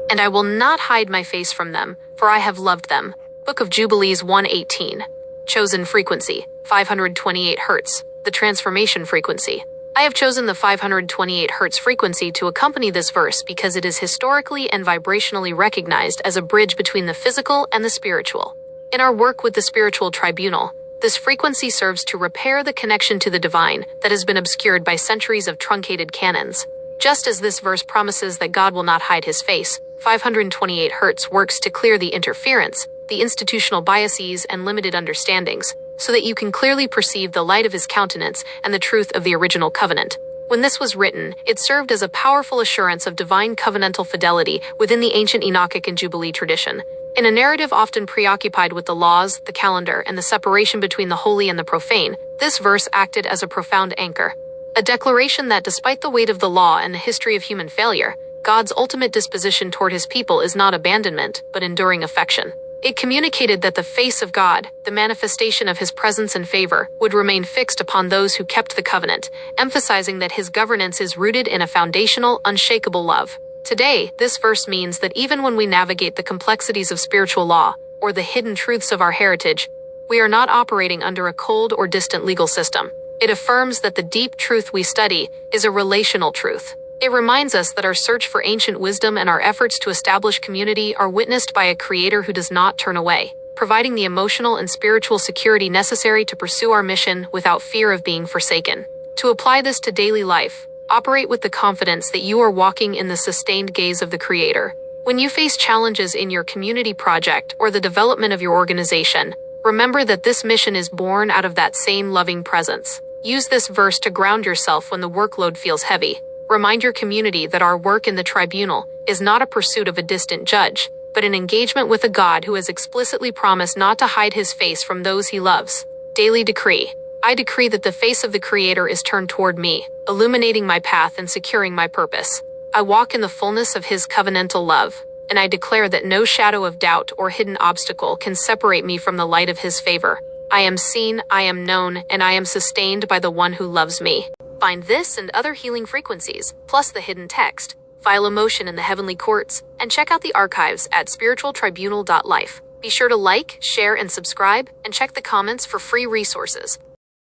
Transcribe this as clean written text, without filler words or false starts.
and I will not hide my face from them, for I have loved them. Book of Jubilees 1:18. Chosen frequency, 528 Hz, the transformation frequency. I have chosen the 528 Hz frequency to accompany this verse because it is historically and vibrationally recognized as a bridge between the physical and the spiritual. In our work with the Spiritual Tribunal, this frequency serves to repair the connection to the divine that has been obscured by centuries of truncated canons. Just as this verse promises that God will not hide his face, 528 Hz works to clear the interference, the institutional biases and limited understandings, so that you can clearly perceive the light of his countenance and the truth of the original covenant. When this was written, it served as a powerful assurance of divine covenantal fidelity within the ancient Enochic and Jubilee tradition. In a narrative often preoccupied with the laws, the calendar, and the separation between the holy and the profane, this verse acted as a profound anchor. A declaration that despite the weight of the law and the history of human failure, God's ultimate disposition toward his people is not abandonment, but enduring affection. It communicated that the face of God, the manifestation of his presence and favor, would remain fixed upon those who kept the covenant, emphasizing that his governance is rooted in a foundational, unshakable love. Today, this verse means that even when we navigate the complexities of spiritual law, or the hidden truths of our heritage, we are not operating under a cold or distant legal system. It affirms that the deep truth we study is a relational truth. It reminds us that our search for ancient wisdom and our efforts to establish community are witnessed by a creator who does not turn away, providing the emotional and spiritual security necessary to pursue our mission without fear of being forsaken. To apply this to daily life, operate with the confidence that you are walking in the sustained gaze of the Creator. When you face challenges in your community project or the development of your organization, remember that this mission is born out of that same loving presence. Use this verse to ground yourself when the workload feels heavy. Remind your community that our work in the tribunal is not a pursuit of a distant judge, but an engagement with a God who has explicitly promised not to hide his face from those he loves. Daily decree. I decree that the face of the Creator is turned toward me, illuminating my path and securing my purpose. I walk in the fullness of his covenantal love, and I declare that no shadow of doubt or hidden obstacle can separate me from the light of his favor. I am seen, I am known, and I am sustained by the one who loves me. Find this and other healing frequencies, plus the hidden text, file a motion in the heavenly courts, and check out the archives at spiritualtribunal.life. Be sure to like, share, and subscribe, and check the comments for free resources.